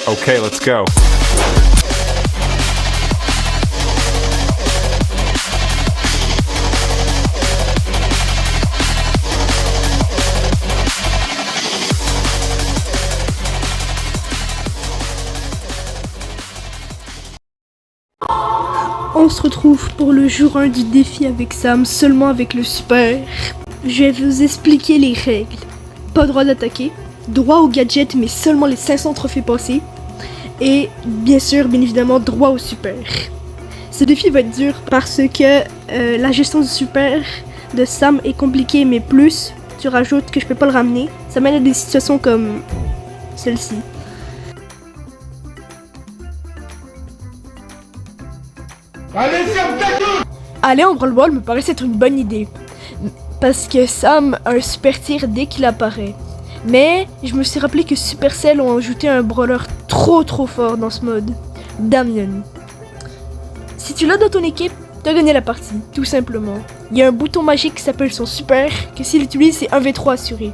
Okay, let's go. On se retrouve pour le jour 1 du défi avec Sam, seulement avec le super. Je vais vous expliquer les règles. Pas droit d'attaquer, droit au gadget mais seulement les 500 trophées passés. Et bien sûr, bien évidemment, droit au super. Ce défi va être dur parce que la gestion du super de Sam est compliquée, mais plus tu rajoutes que je peux pas le ramener, ça mène à des situations comme celle-ci. Allez, ferme ta gueule! Aller en brawl-ball me paraissait être une bonne idée. Parce que Sam a un super tir dès qu'il apparaît. Mais je me suis rappelé que Supercell ont ajouté un brawler trop fort dans ce mode. Damien. Si tu l'as dans ton équipe, t'as gagné la partie, tout simplement. Il y a un bouton magique qui s'appelle son super, que s'il l'utilise c'est 1v3 assuré.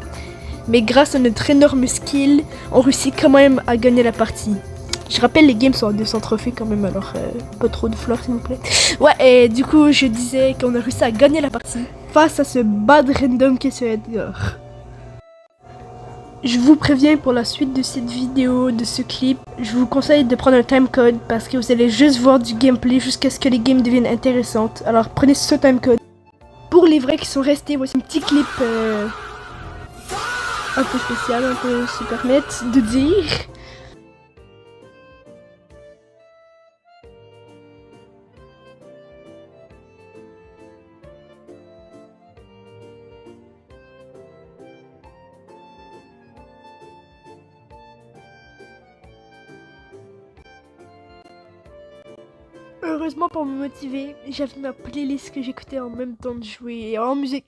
Mais grâce à notre énorme skill, on réussit quand même à gagner la partie. Je rappelle, les games sont à 200 trophées quand même, alors pas trop de fleurs s'il vous plaît. Ouais, et du coup je disais qu'on a réussi à gagner la partie face à ce bad random qui est sur Edgar. Je vous préviens pour la suite de cette vidéo, de ce clip, je vous conseille de prendre un timecode parce que vous allez juste voir du gameplay jusqu'à ce que les games deviennent intéressantes. Alors prenez ce timecode. Pour les vrais qui sont restés, voici un petit clip un peu spécial, on peut se permettre de dire. Heureusement pour me motiver, j'avais ma playlist que j'écoutais en même temps de jouer en musique.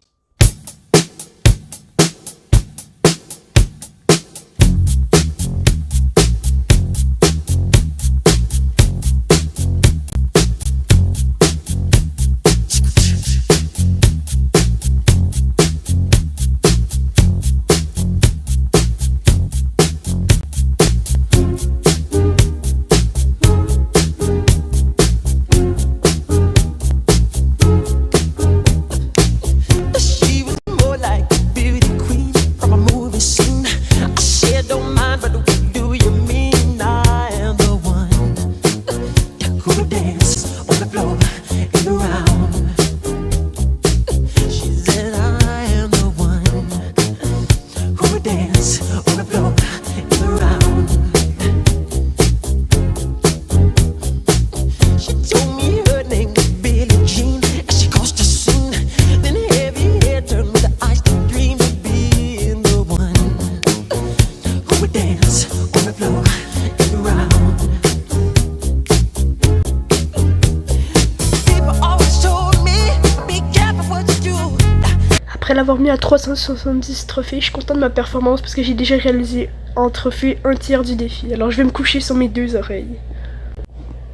Après l'avoir mis à 370 trophées, je suis content de ma performance parce que j'ai déjà réalisé en trophée un tiers du défi. Alors je vais me coucher sur mes 2 oreilles.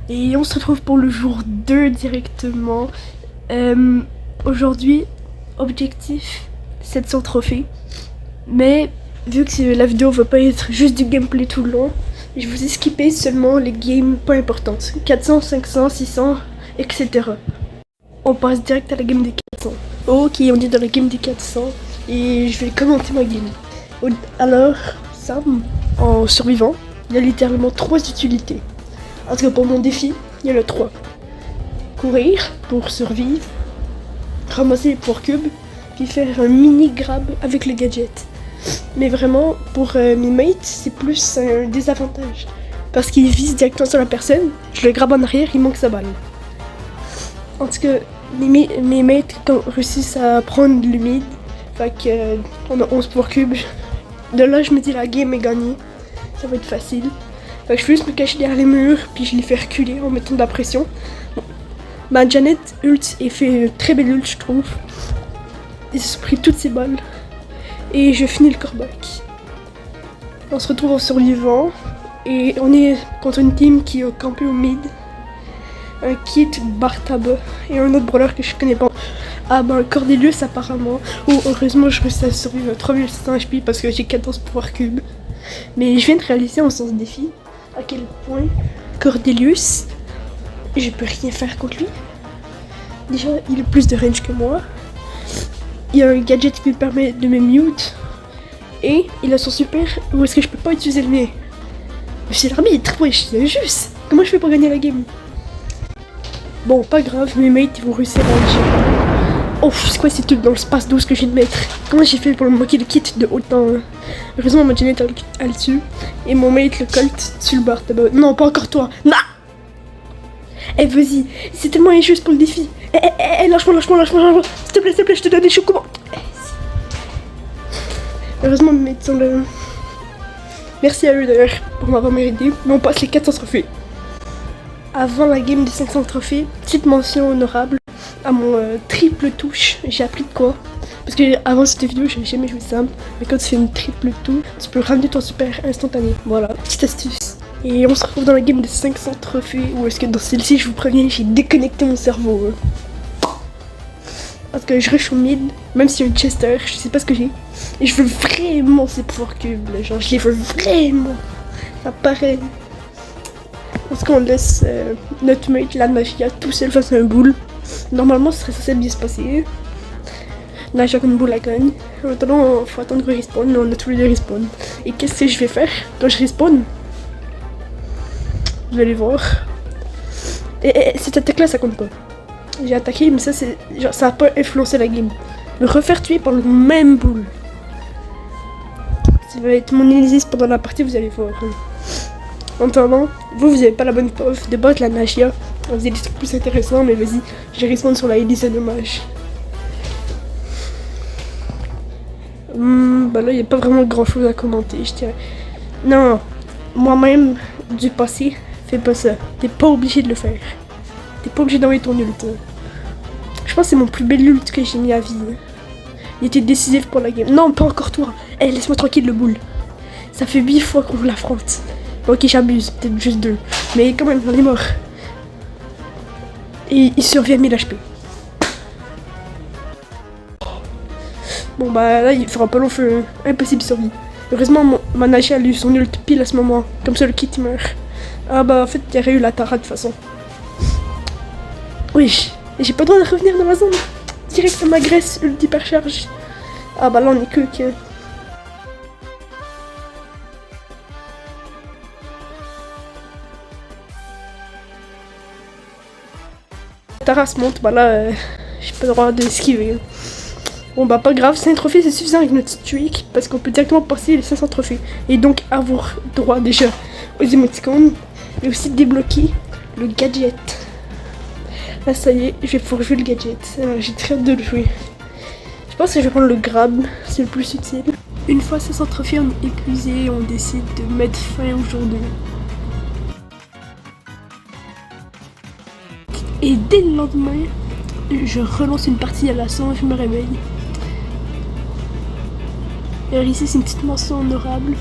Et on se retrouve pour le jour 2 directement. Aujourd'hui, objectif 700 trophées. Mais vu que la vidéo va pas être juste du gameplay tout le long, je vous ai skippé seulement les games pas importantes. 400, 500, 600, etc. On passe direct à la game des 400. Ok, on est dans la game des 400 et je vais commenter ma game. Alors, Sam, en survivant, il y a littéralement 3 utilités. En tout cas, pour mon défi, il y en a 3. Courir pour survivre, ramasser les pouvoirs cubes, puis faire un mini grab avec le gadget. Mais vraiment, pour mes mates, c'est plus un désavantage. Parce qu'il vise directement sur la personne, je le grabe en arrière, il manque sa balle. En tout cas, mes mates réussissent à prendre le mid. Fait que on a 11 pouvoirs cubes. De là, je me dis la game est gagnée. Ça va être facile. Fait que je vais juste me cacher derrière les murs, puis je les fais reculer en mettant de la pression. Bon. Ma Janet ult et fait une très belle ult, je trouve. Ils se sont pris toutes ses balles. Et je finis le coreback. On se retrouve en survivant. Et on est contre une team qui est campée au mid. Un Kit, Bartaba et un autre brawler que je connais pas. Ah ben Cordelius apparemment. Oh heureusement je réussis à survivre à 3700 HP parce que j'ai 14 pouvoirs cubes. Mais je viens de réaliser en sens défi à quel point Cordelius, je peux rien faire contre lui. Déjà, il a plus de range que moi. Il y a un gadget qui lui permet de me mute. Et il a son super où est-ce que je peux pas utiliser le mien. Monsieur l'arbitre, wesh, c'est injuste. Comment je fais pour gagner la game? Bon, pas grave, mes mates ils vont réussir à agir. Oh, c'est quoi ces trucs dans le space 12 que je viens de mettre? Comment j'ai fait pour me moquer le kit de autant? Heureusement, ma Janet a le dessus. Et mon mate, le Colt, sur le bar tabac. Non, pas encore toi. Non! Eh, vas-y, c'est tellement injuste pour le défi. Lâche-moi. S'il te plaît, je te donne des chocos. Heureusement, mes mates sont là. Merci à eux d'ailleurs pour m'avoir aidé. Mais on passe les 400 trophées. Avant la game des 500 trophées, petite mention honorable à mon triple touche. J'ai appris de quoi? Parce que avant cette vidéo, j'avais jamais joué ça. Mais quand tu fais une triple touche, tu peux ramener ton super instantané. Voilà, petite astuce. Et on se retrouve dans la game des 500 trophées. Ou est-ce que dans celle-ci, je vous préviens, j'ai déconnecté mon cerveau. Parce que je rush au mid, même si y a une Chester, je sais pas ce que j'ai. Et je veux vraiment ces pouvoirs cubes, là. Genre je les veux vraiment. Ça paraît. Parce qu'on laisse notre mate, la Nagia, tout seul face à un boule. Normalement, ce serait censé bien se passer. Nagia comme boule la gagne. En attendant, faut attendre que je respawn, mais on a tous les deux respawn. Et qu'est-ce que je vais faire quand je respawn? Vous allez voir. Et cette attaque-là, ça compte pas. J'ai attaqué, mais ça, c'est genre, ça a pas influencé la game. Me refaire tuer par le même boule. Ça va être mon Nemesis pendant la partie, vous allez voir. En attendant, vous avez pas la bonne prof de battre la Nagia. On faisait des trucs plus intéressants, mais vas-y, je respawn sur la Ellie, c'est dommage. Bah là, il n'y a pas vraiment grand chose à commenter, je dirais. Non, moi-même, du passé, fais pas ça. T'es pas obligé de le faire. T'es pas obligé d'envoyer ton ult. Je pense que c'est mon plus bel ult que j'ai mis à vie. Il était décisif pour la game. Non, pas encore toi. Eh, laisse-moi tranquille le boule. Ça fait 8 fois qu'on l'affronte. Ok, j'abuse, peut-être juste 2. Mais quand même, on est mort. Et il survit à 1000 HP. Bon bah là, il fera pas long feu. Impossible de survivre. Heureusement, ma Nagia a eu son ult pile à ce moment. Comme ça, le kit meurt. Ah bah en fait, il y aurait eu la Tara de toute façon. Oui, j'ai pas le droit de revenir dans la zone. Direct, ça m'agresse, ult hypercharge. Ah bah là, on est que... Tara se monte, bah là, j'ai pas le droit d'esquiver. Bon bah pas grave, 5 trophées c'est suffisant avec notre streak parce qu'on peut directement passer les 500 trophées et donc avoir droit déjà aux émoticônes mais aussi débloquer le gadget. Là ça y est, je vais pouvoir jouer le gadget, j'ai très hâte de le jouer. Je pense que je vais prendre le grab, c'est le plus utile. Une fois 500 trophées on est épuisé, on décide de mettre fin au jour 2. Et dès le lendemain, je relance une partie à la 100 et je me réveille. Alors ici c'est une petite mention honorable.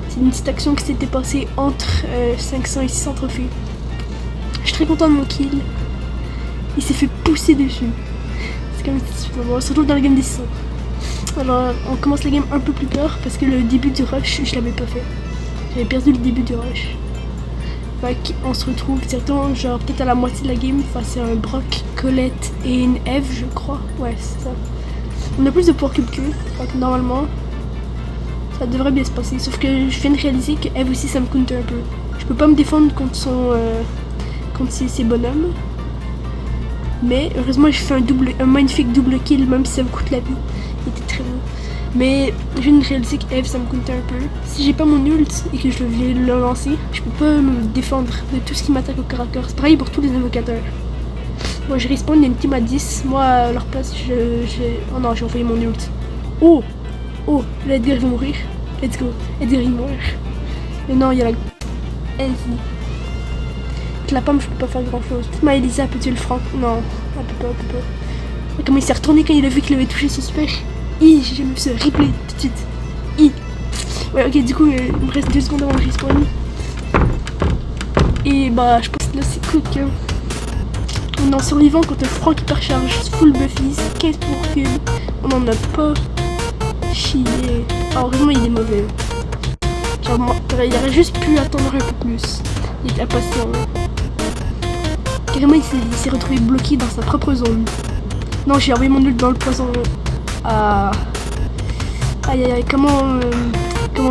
C'est une petite action qui s'était passée entre 500 et 600 trophées. Je suis très content de mon kill. Il s'est fait pousser dessus. C'est quand même super bon. On se retrouve dans la game des 600. Alors on commence la game un peu plus peur parce que le début du rush je l'avais pas fait. J'avais perdu le début du rush. Fait qu'on se retrouve directement genre peut-être à la moitié de la game face à un Brock, Colette et une Eve je crois. Ouais c'est ça. On a plus de pouvoir cube qu'eux. Donc normalement ça devrait bien se passer. Sauf que je viens de réaliser que Eve aussi ça me counter un peu. Je peux pas me défendre contre contre ses bonhommes. Mais heureusement j'ai fait un magnifique double kill même si ça me coûte la vie. Il était très beau. Mais je viens de réaliser que Eve ça me coûte un peu. Si j'ai pas mon ult et que je viens de le lancer, je peux pas me défendre de tout ce qui m'attaque au corps à corps. C'est pareil pour tous les invocateurs. Moi je respawn, il y a une team à 10. Moi à leur place, oh non, j'ai envoyé mon ult. Oh, là Edgar va mourir. Let's go. Edgar il meurt. Mais non, il y a la... Avec la pomme, je peux pas faire grand chose. Peut-être ma Elisa peut tuer le Franck. Non, elle peut pas. Et comment il s'est retourné quand il a vu qu'il avait touché son super. J'ai jamais vu ça. Replay tout de suite. Ouais, ok, du coup, il me reste 2 secondes avant le respawn. Et bah, je pense que là, c'est cool que... On est en survivant contre le Franck hypercharge, full buffies, 15 pour cube. On en a pas chié. Alors, heureusement, il est mauvais. Genre, aurait juste pu attendre un peu plus. Il était impatient. Carrément, il s'est retrouvé bloqué dans sa propre zone. Non, j'ai envoyé mon ult dans le poison. Ah. Aïe aïe aïe, comment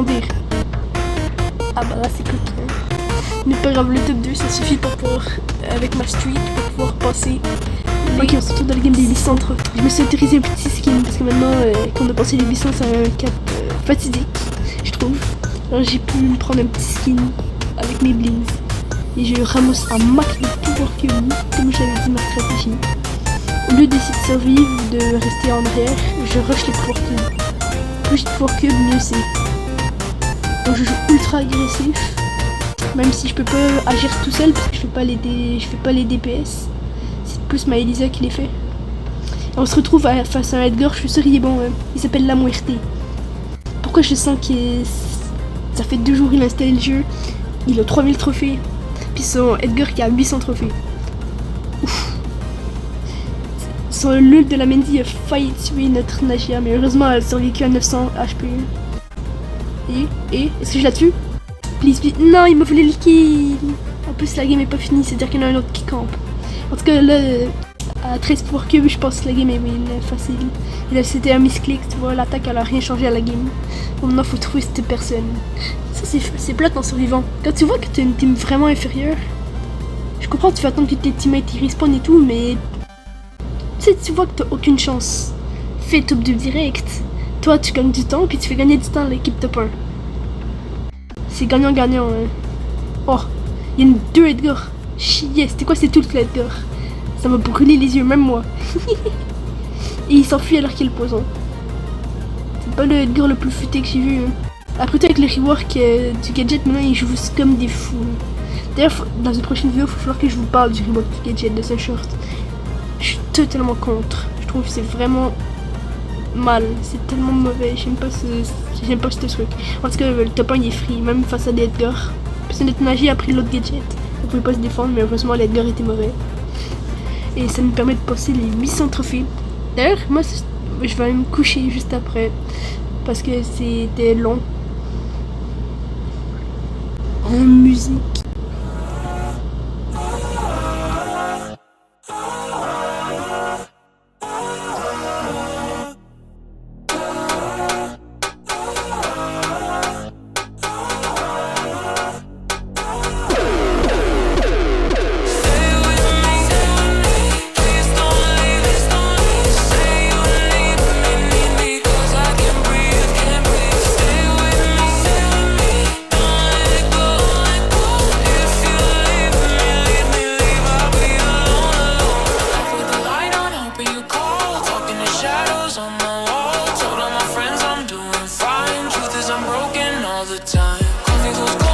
dire? Ah bah là c'est coquin. Mais pas grave, le top 2 ça suffit pour pouvoir, avec ma streak, pour pouvoir passer. Ok, on se retrouve dans le game des 800 trophées. Je me suis autorisé un petit skin parce que maintenant, quand on a passé les 800, c'est un cap fatidique, je trouve. Alors j'ai pu me prendre un petit skin avec mes blings. Et je ramasse un max de pouvoir cube, comme j'avais dit ma stratégie. Au lieu d'essayer de survivre ou de rester en arrière, je rush les pouvoirs cubes. Plus de pouvoirs cubes, mieux c'est. Donc je joue ultra agressif. Même si je peux pas agir tout seul parce que je fais pas les DPS. C'est plus ma Elisa qui les fait. Et on se retrouve face à un Edgar, je suis sûr il est bon. Il s'appelle La Muerte. Pourquoi je sens que ça fait 2 jours qu'il a installé le jeu. Il a 3000 trophées. Puis son Edgar qui a 800 trophées. Ouf. Son ult de la Mendy a failli tuer notre Nagia, mais heureusement elle a survécu à 900 HP. Et est-ce que je la tue? Please, please. Non, il m'a volé le kill. En plus la game est pas finie, c'est-à-dire qu'il y en a un autre qui campe. En tout cas là, à 13 pour cube, je pense que la game est facile. Et là c'était un misclick, tu vois, l'attaque elle a rien changé à la game. Bon, maintenant faut trouver cette personne. Ça c'est plate en survivant. Quand tu vois que t'as une team vraiment inférieure, je comprends, tu vas attendre que tes teammates ils respawn et tout, mais tu vois que t'as aucune chance. Fais top 2 direct. Toi tu gagnes du temps, puis tu fais gagner du temps à l'équipe top 1. C'est gagnant-gagnant. Hein. Oh, il y a 2 Edgar. Chier, c'était quoi ces tout le Edgar? Ça m'a brûlé les yeux, même moi. Et il s'enfuit alors qu'il est le poison. C'est pas le Edgar le plus futé que j'ai vu. Hein. Après tout avec les reworks du gadget, maintenant ils jouent comme des fous. D'ailleurs, dans une prochaine vidéo, il va falloir que je vous parle du rework du gadget de ce short. Je suis totalement contre. Je trouve que c'est vraiment mal. C'est tellement mauvais. J'aime pas ce truc. En tout cas, le top 1 il est free, même face à des Edgar. Parce que notre magie a pris l'autre gadget. On pouvait pas se défendre, mais heureusement l'Edgar était mauvais. Et ça nous permet de passer les 800 trophées. D'ailleurs, moi je vais aller me coucher juste après. Parce que c'était long. En musique. I'm broken all the time. Coffee goes